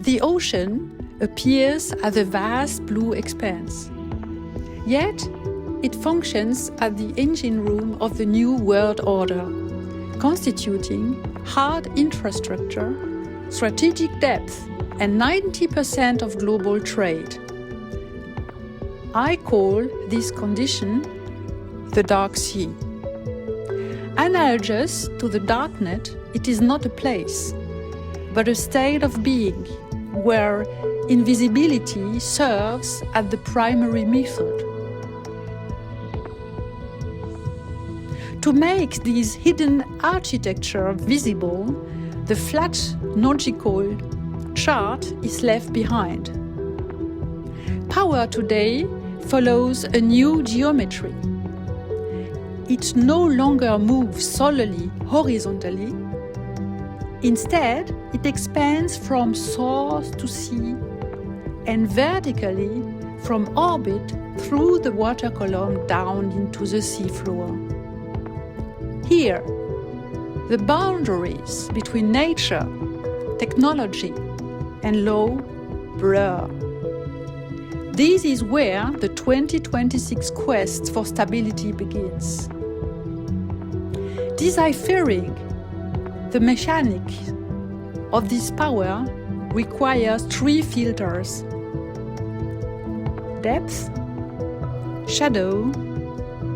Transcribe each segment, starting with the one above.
The ocean appears as a vast blue expanse. Yet, it functions as the engine room of the new world order, constituting hard infrastructure, strategic depth, and 90% of global trade. I call this condition the dark sea. Analogous to the darknet, it is not a place, but a state of being where invisibility serves as the primary method. To make this hidden architecture visible, the flat logical chart is left behind. Power today follows a new geometry. It no longer moves solely horizontally. Instead, it expands from source to sea and vertically from orbit through the water column down into the seafloor. Here, the boundaries between nature, technology, and law blur. This is where the 2026 quest for stability begins. Deciphering the mechanics of this power requires three filters: depth, shadow,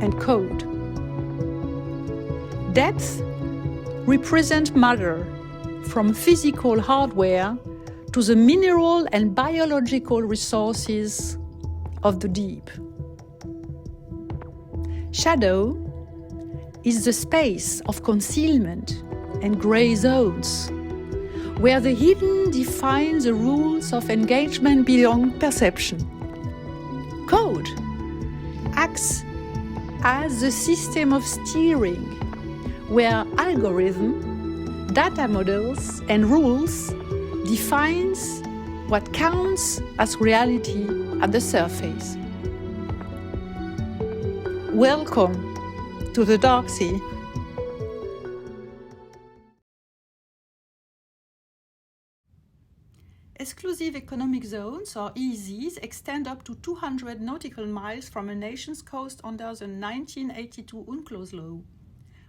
and code. Depth represents matter, from physical hardware to the mineral and biological resources of the deep. Shadow is the space of concealment and gray zones, where the hidden defines the rules of engagement beyond perception. Code acts as the system of steering, where algorithm, data models, and rules defines what counts as reality at the surface. Welcome to the dark sea. Exclusive economic zones, or EEZs, extend up to 200 nautical miles from a nation's coast under the 1982 UNCLOS law.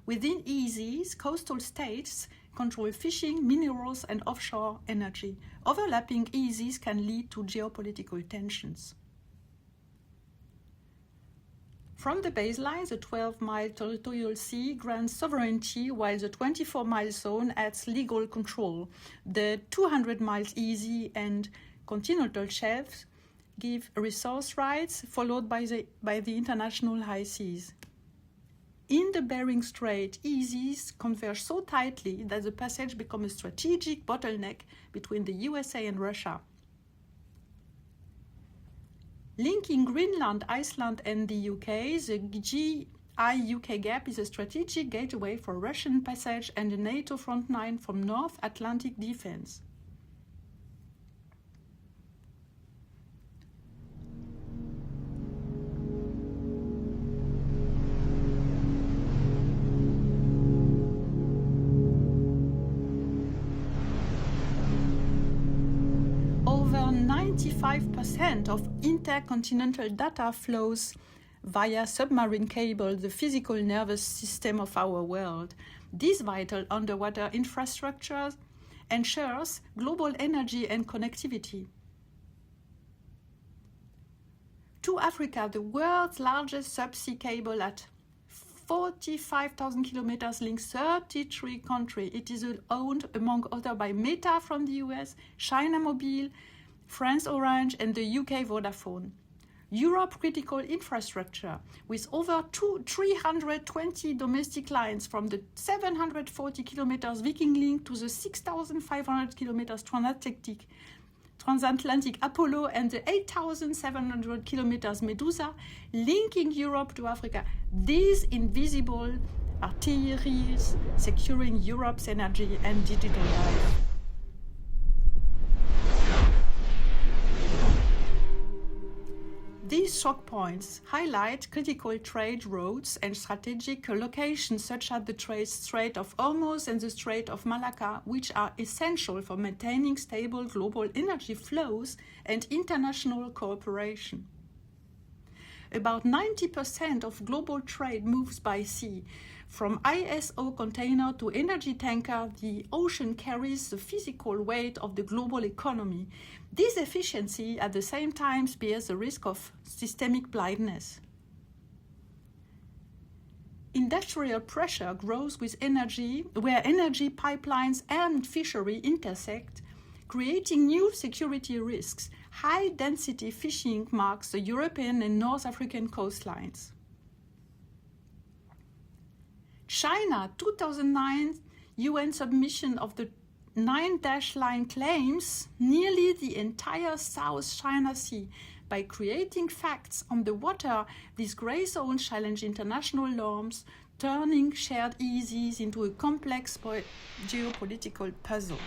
Within EEZs, coastal states control fishing, minerals, and offshore energy. Overlapping EEZs can lead to geopolitical tensions. From the baseline, the 12-mile territorial sea grants sovereignty, while the 24-mile zone adds legal control. The 200-mile EEZ and continental shelves give resource rights, followed by the international high seas. In the Bering Strait, EEZs converge so tightly that the passage becomes a strategic bottleneck between the USA and Russia. Linking Greenland, Iceland, and the UK, the GI-UK gap is a strategic gateway for Russian passage and a NATO frontline from North Atlantic defense. Over 95% of intercontinental data flows via submarine cable, the physical nervous system of our world. This vital underwater infrastructure ensures global energy and connectivity. To Africa, the world's largest subsea cable at 45,000 kilometers links 33 countries. It is owned, among others, by Meta from the US, China Mobile, France Orange, and the UK Vodafone. Europe critical infrastructure, with over 320 domestic lines from the 740 kilometers Viking Link to the 6,500 kilometers transatlantic Apollo and the 8,700 kilometers Medusa, linking Europe to Africa. These invisible arteries securing Europe's energy and digital life. These choke points highlight critical trade routes and strategic locations such as the Strait of Hormuz and the Strait of Malacca, which are essential for maintaining stable global energy flows and international cooperation. About 90% of global trade moves by sea. From ISO container to energy tanker, the ocean carries the physical weight of the global economy. This efficiency at the same time bears the risk of systemic blindness. Industrial pressure grows with energy, where energy pipelines and fishery intersect, creating new security risks. High-density fishing marks the European and North African coastlines. China 2009 UN submission of the 9-line claims nearly the entire South China Sea. By creating facts on the water, these grey zones challenge international norms, turning shared EEZs into a complex geopolitical puzzle.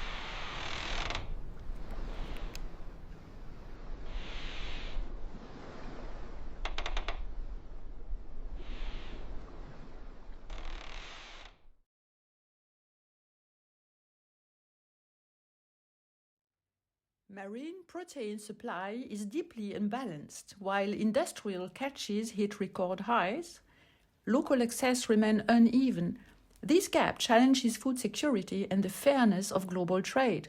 Marine protein supply is deeply imbalanced. While industrial catches hit record highs, local access remains uneven. This gap challenges food security and the fairness of global trade.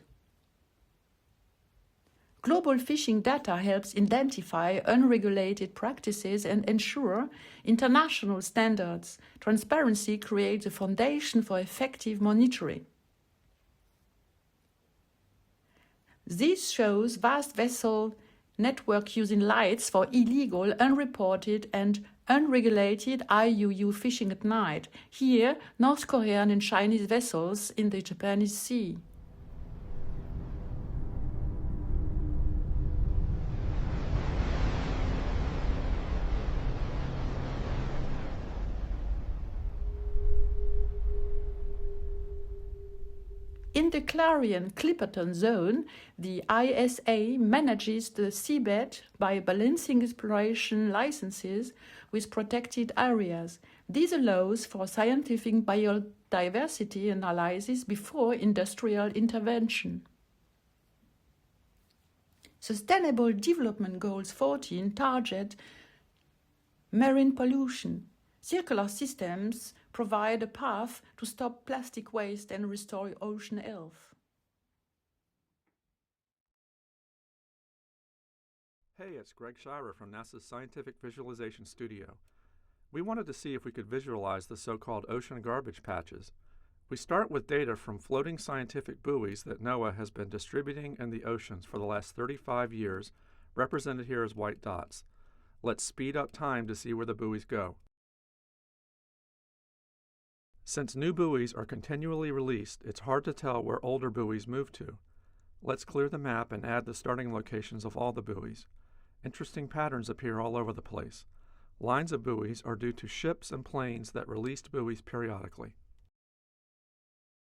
Global fishing data helps identify unregulated practices and ensure international standards. Transparency creates a foundation for effective monitoring. This shows vast vessel network using lights for illegal, unreported and unregulated IUU fishing at night. Here, North Korean and Chinese vessels in the Japanese Sea. In the Clarion-Clipperton zone, the ISA manages the seabed by balancing exploration licenses with protected areas. This allows for scientific biodiversity analysis before industrial intervention. Sustainable Development Goals 14 target marine pollution. Circular systems provide a path to stop plastic waste and restore ocean health. Hey, it's Greg Shirer from NASA's Scientific Visualization Studio. We wanted to see if we could visualize the so-called ocean garbage patches. We start with data from floating scientific buoys that NOAA has been distributing in the oceans for the last 35 years, represented here as white dots. Let's speed up time to see where the buoys go. Since new buoys are continually released, it's hard to tell where older buoys move to. Let's clear the map and add the starting locations of all the buoys. Interesting patterns appear all over the place. Lines of buoys are due to ships and planes that released buoys periodically.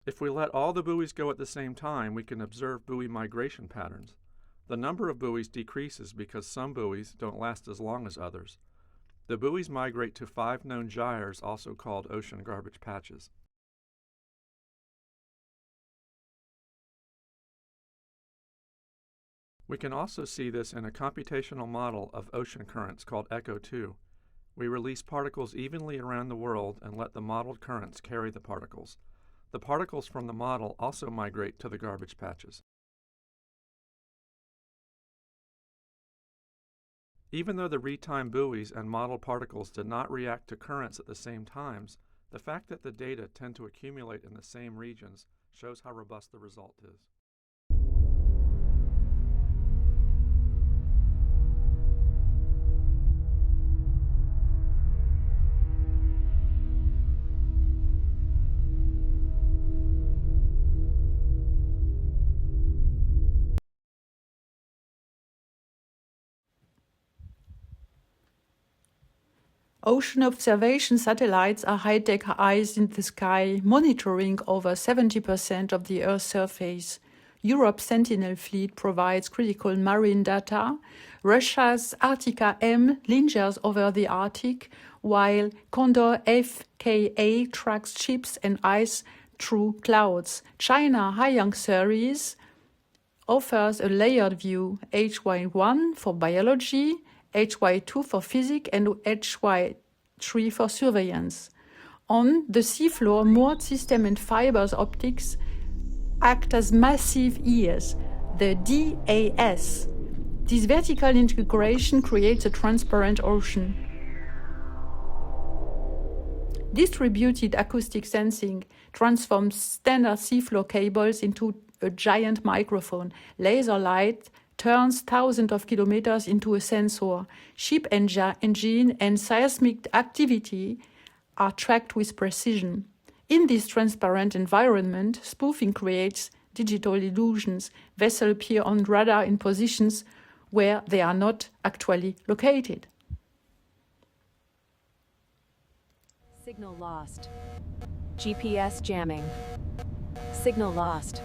If we let all the buoys go at the same time, we can observe buoy migration patterns. The number of buoys decreases because some buoys don't last as long as others. The buoys migrate to 5 known gyres, also called ocean garbage patches. We can also see this in a computational model of ocean currents called ECHO-2. We release particles evenly around the world and let the modeled currents carry the particles. The particles from the model also migrate to the garbage patches. Even though the retime buoys and model particles did not react to currents at the same times, the fact that the data tend to accumulate in the same regions shows how robust the result is. Ocean observation satellites are high-tech eyes in the sky, monitoring over 70% of the Earth's surface. Europe's Sentinel fleet provides critical marine data. Russia's Arctica M lingers over the Arctic, while Condor FKA tracks ships and ice through clouds. China Haiyang series offers a layered view, HY1 for biology, HY2 for physics, and HY3 for surveillance. On the seafloor, moored system and fibers optics act as massive ears, the DAS. This vertical integration creates a transparent ocean. Distributed acoustic sensing transforms standard seafloor cables into a giant microphone. Laser light turns thousands of kilometers into a sensor. Ship engine and seismic activity are tracked with precision. In this transparent environment, spoofing creates digital illusions. Vessels appear on radar in positions where they are not actually located. Signal lost. GPS jamming. Signal lost.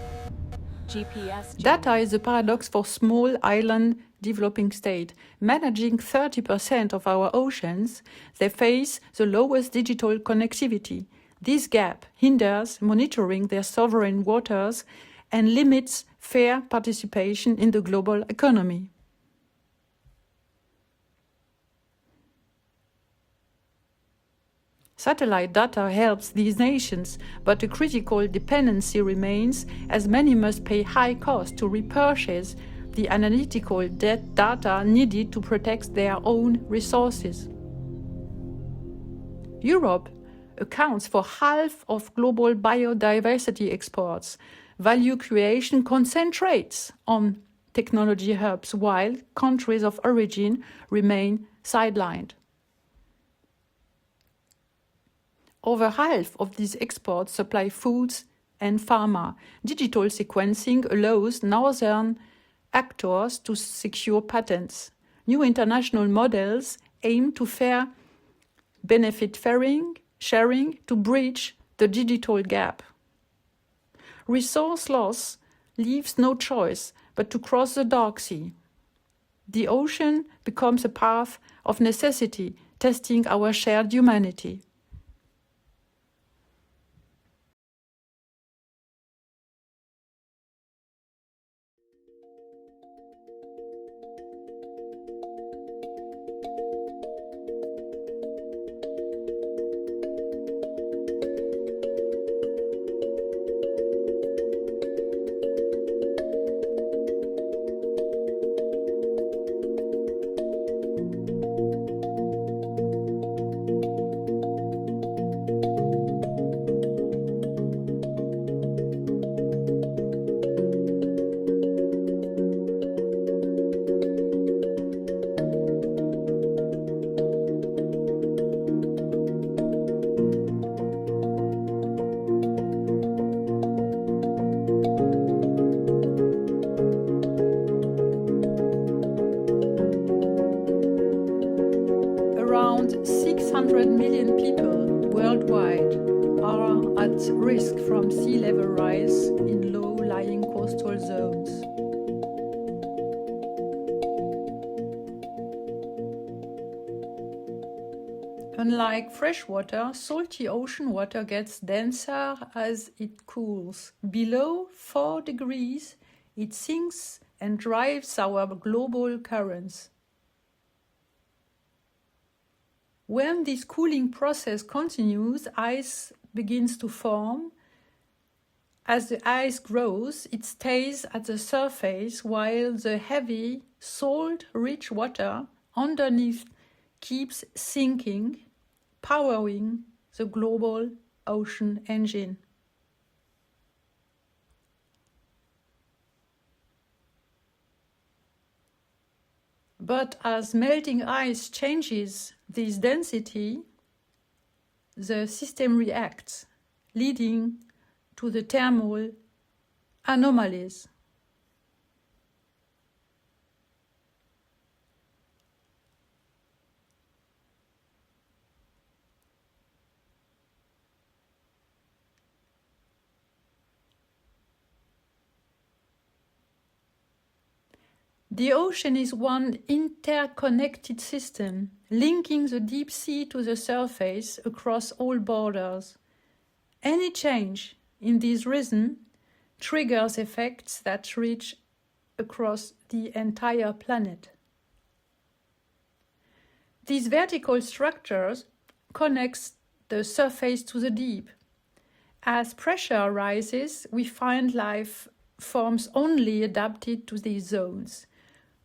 GPS jamming. Data is a paradox for small island developing state. Managing 30% of our oceans, they face the lowest digital connectivity. This gap hinders monitoring their sovereign waters and limits fair participation in the global economy. Satellite data helps these nations, but a critical dependency remains, as many must pay high cost to repurchase the analytical data needed to protect their own resources. Europe accounts for half of global biodiversity exports. Value creation concentrates on technology hubs, while countries of origin remain sidelined. Over half of these exports supply foods and pharma. Digital sequencing allows northern actors to secure patents. New international models aim to fair benefit sharing to bridge the digital gap. Resource loss leaves no choice but to cross the dark sea. The ocean becomes a path of necessity, testing our shared humanity. Around 600 million people worldwide are at risk from sea level rise in low-lying coastal zones. Unlike freshwater, salty ocean water gets denser as it cools. Below 4 degrees, it sinks and drives our global currents. When this cooling process continues, ice begins to form. As the ice grows, it stays at the surface while the heavy, salt-rich water underneath keeps sinking, powering the global ocean engine. But as melting ice changes this density, the system reacts, leading to the thermal anomalies. The ocean is one interconnected system, linking the deep sea to the surface across all borders. Any change in this rhythm triggers effects that reach across the entire planet. These vertical structures connect the surface to the deep. As pressure rises, we find life forms only adapted to these zones,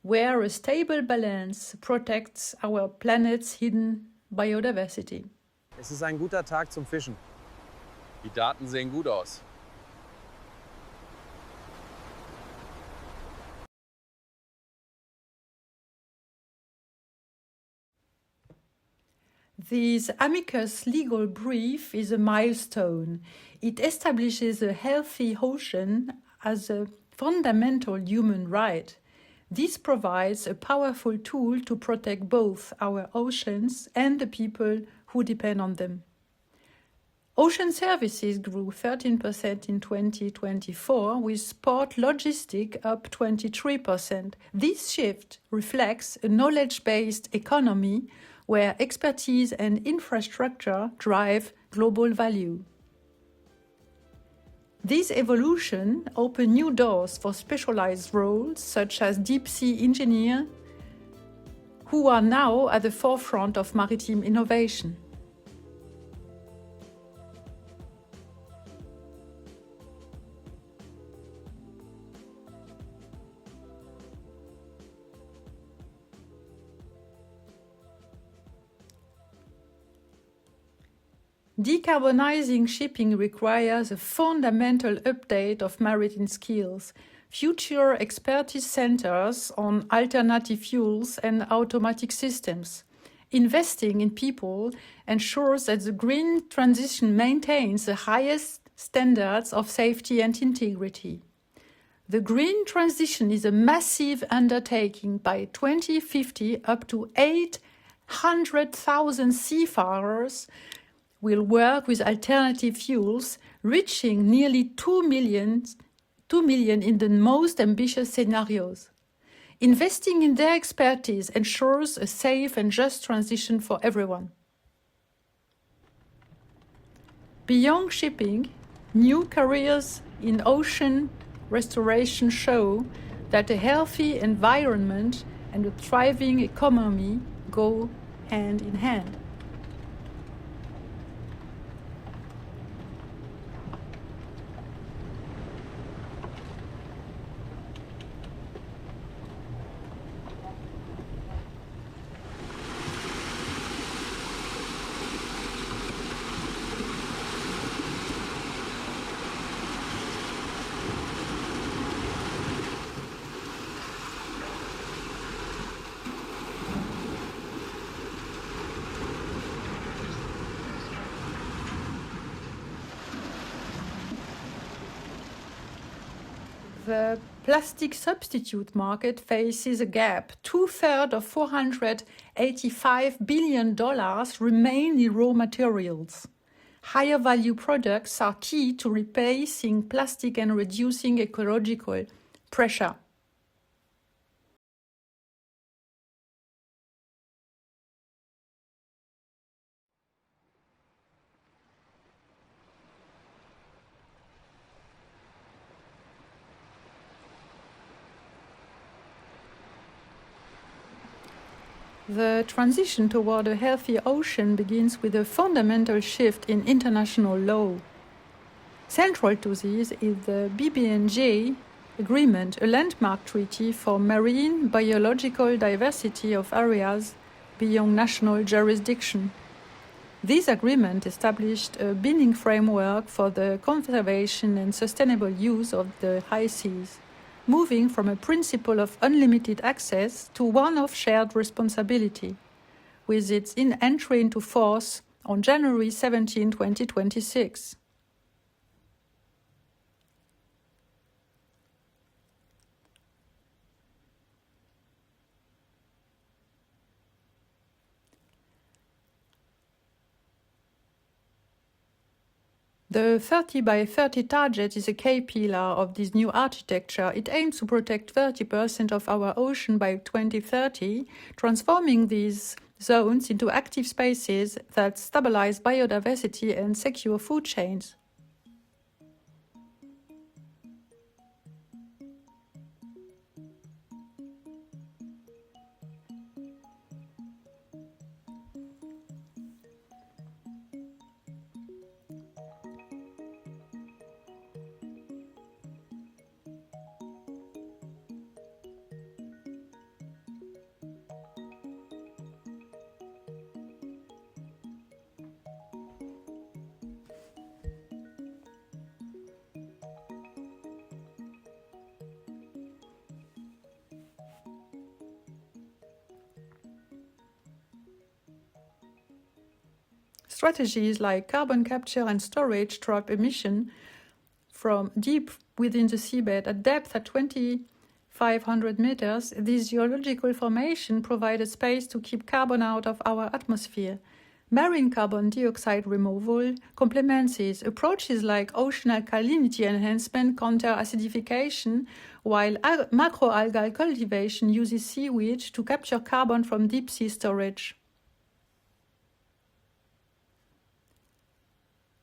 where a stable balance protects our planet's hidden biodiversity. Es ist ein guter Tag zum Fischen. Die Daten sehen gut aus. This amicus legal brief is a milestone. It establishes a healthy ocean as a fundamental human right. This provides a powerful tool to protect both our oceans and the people who depend on them. Ocean services grew 13% in 2024, with port logistics up 23%. This shift reflects a knowledge-based economy where expertise and infrastructure drive global value. This evolution opened new doors for specialized roles such as deep-sea engineers, who are now at the forefront of maritime innovation. Decarbonizing shipping requires a fundamental update of maritime skills. Future expertise centers on alternative fuels and automatic systems. Investing in people ensures that the green transition maintains the highest standards of safety and integrity. The green transition is a massive undertaking. By 2050, up to 800,000 seafarers will work with alternative fuels, reaching nearly 2 million in the most ambitious scenarios. Investing in their expertise ensures a safe and just transition for everyone. Beyond shipping, new careers in ocean restoration show that a healthy environment and a thriving economy go hand in hand. The plastic substitute market faces a gap. 2/3 of $485 billion remain in raw materials. Higher value products are key to replacing plastic and reducing ecological pressure. The transition toward a healthy ocean begins with a fundamental shift in international law. Central to this is the BBNJ agreement, a landmark treaty for marine biological diversity of areas beyond national jurisdiction. This agreement established a binding framework for the conservation and sustainable use of the high seas, moving from a principle of unlimited access to one of shared responsibility, with its entry into force on January 17, 2026. The 30 by 30 target is a key pillar of this new architecture. It aims to protect 30% of our ocean by 2030, transforming these zones into active spaces that stabilize biodiversity and secure food chains. Strategies like carbon capture and storage trap emission from deep within the seabed at depth at 2,500 meters. These geological formations provide a space to keep carbon out of our atmosphere. Marine carbon dioxide removal complements these. Approaches like ocean alkalinity enhancement counter acidification, while macroalgal cultivation uses seaweed to capture carbon from deep sea storage.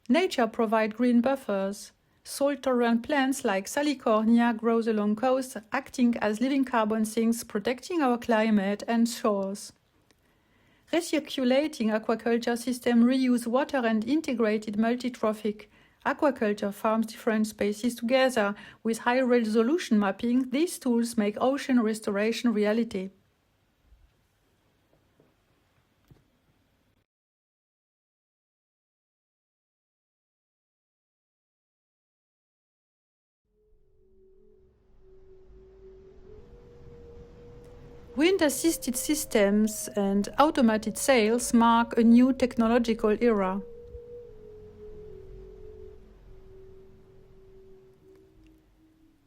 Nature provides green buffers. Salt-tolerant plants like Salicornia grows along coasts, acting as living carbon sinks, protecting our climate and shores. Recirculating aquaculture systems reuse water and integrated multi-trophic aquaculture farms different species together with high-resolution mapping. These tools make ocean restoration reality. Wind-assisted systems and automated sails mark a new technological era.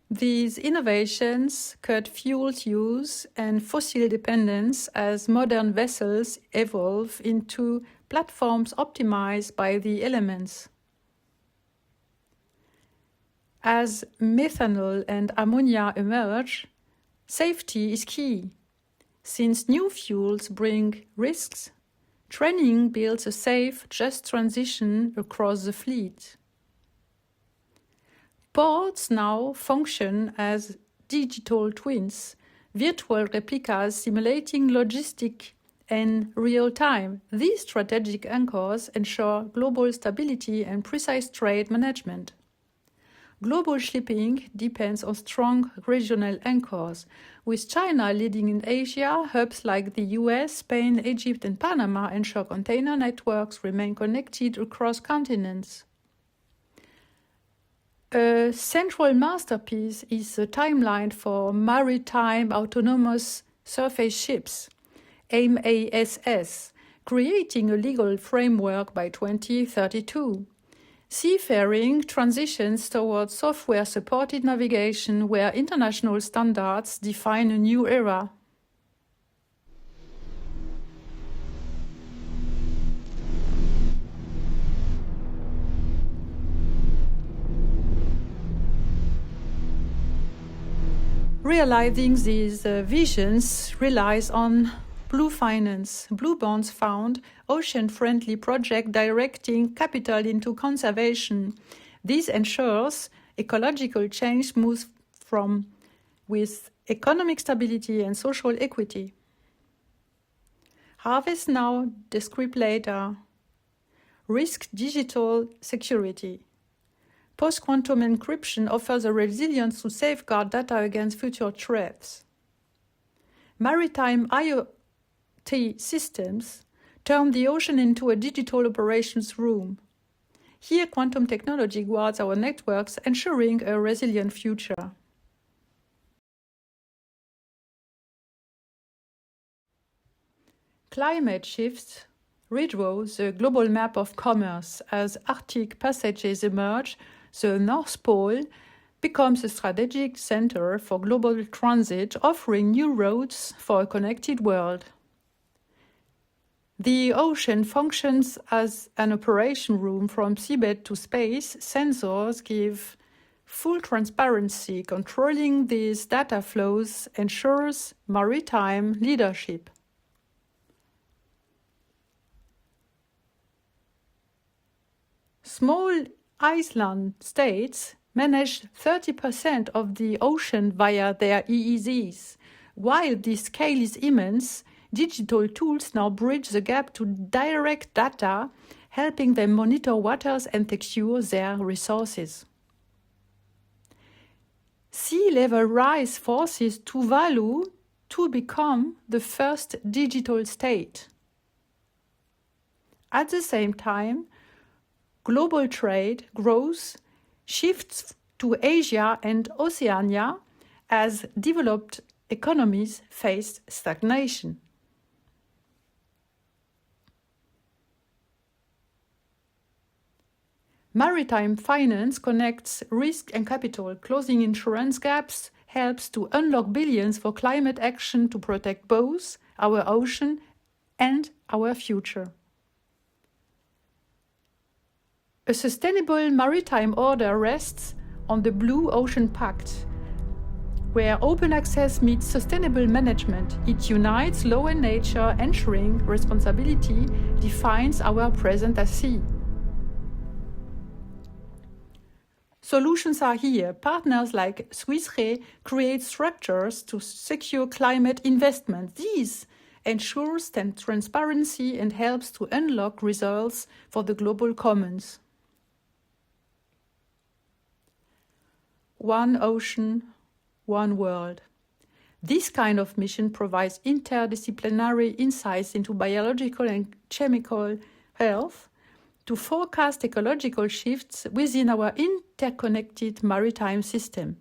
These innovations cut fuel use and fossil dependence as modern vessels evolve into platforms optimized by the elements. As methanol and ammonia emerge, safety is key. Since new fuels bring risks, training builds a safe, just transition across the fleet. Ports now function as digital twins, virtual replicas simulating logistics in real time. These strategic anchors ensure global stability and precise trade management. Global shipping depends on strong regional anchors, with China leading in Asia. Hubs like the US, Spain, Egypt, and Panama ensure container networks remain connected across continents. A central masterpiece is the timeline for maritime autonomous surface ships, MASS, creating a legal framework by 2032. Seafaring transitions towards software-supported navigation, where international standards define a new era. Realizing these visions relies on Blue Finance. Blue Bonds found ocean-friendly projects directing capital into conservation. This ensures ecological change moves with economic stability and social equity. Harvest now, descript later. Risk digital security. Post-quantum encryption offers a resilience to safeguard data against future threats. Maritime IoT systems turn the ocean into a digital operations room. Here, quantum technology guards our networks, ensuring a resilient future. Climate shifts redraw the global map of commerce. As Arctic passages emerge, the North Pole becomes a strategic center for global transit, offering new routes for a connected world. The ocean functions as an operation room from seabed to space. Sensors give full transparency. Controlling these data flows ensures maritime leadership. Small island states manage 30% of the ocean via their EEZs. While this scale is immense, digital tools now bridge the gap to direct data, helping them monitor waters and secure their resources. Sea level rise forces Tuvalu to become the first digital state. At the same time, global trade growth shifts to Asia and Oceania as developed economies face stagnation. Maritime finance connects risk and capital. Closing insurance gaps helps to unlock billions for climate action to protect both our ocean and our future. A sustainable maritime order rests on the Blue Ocean Pact, where open access meets sustainable management. It unites law and nature, ensuring responsibility defines our present at sea. Solutions are here. Partners like Swiss Re create structures to secure climate investment. These ensures transparency and helps to unlock results for the global commons. One ocean, one world. This kind of mission provides interdisciplinary insights into biological and chemical health to forecast ecological shifts within our interconnected maritime system.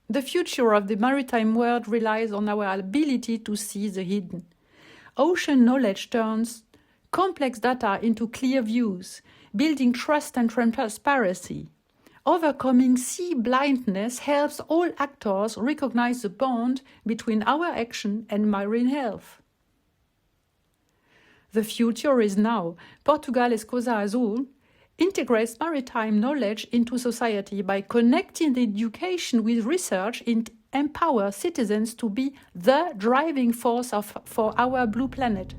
The future of the maritime world relies on our ability to see the hidden. Ocean knowledge turns complex data into clear views, building trust and transparency. Overcoming sea blindness helps all actors recognize the bond between our action and marine health. The future is now. Portugal Escosa Azul integrates maritime knowledge into society by connecting the education with research and empower citizens to be the driving force for our blue planet.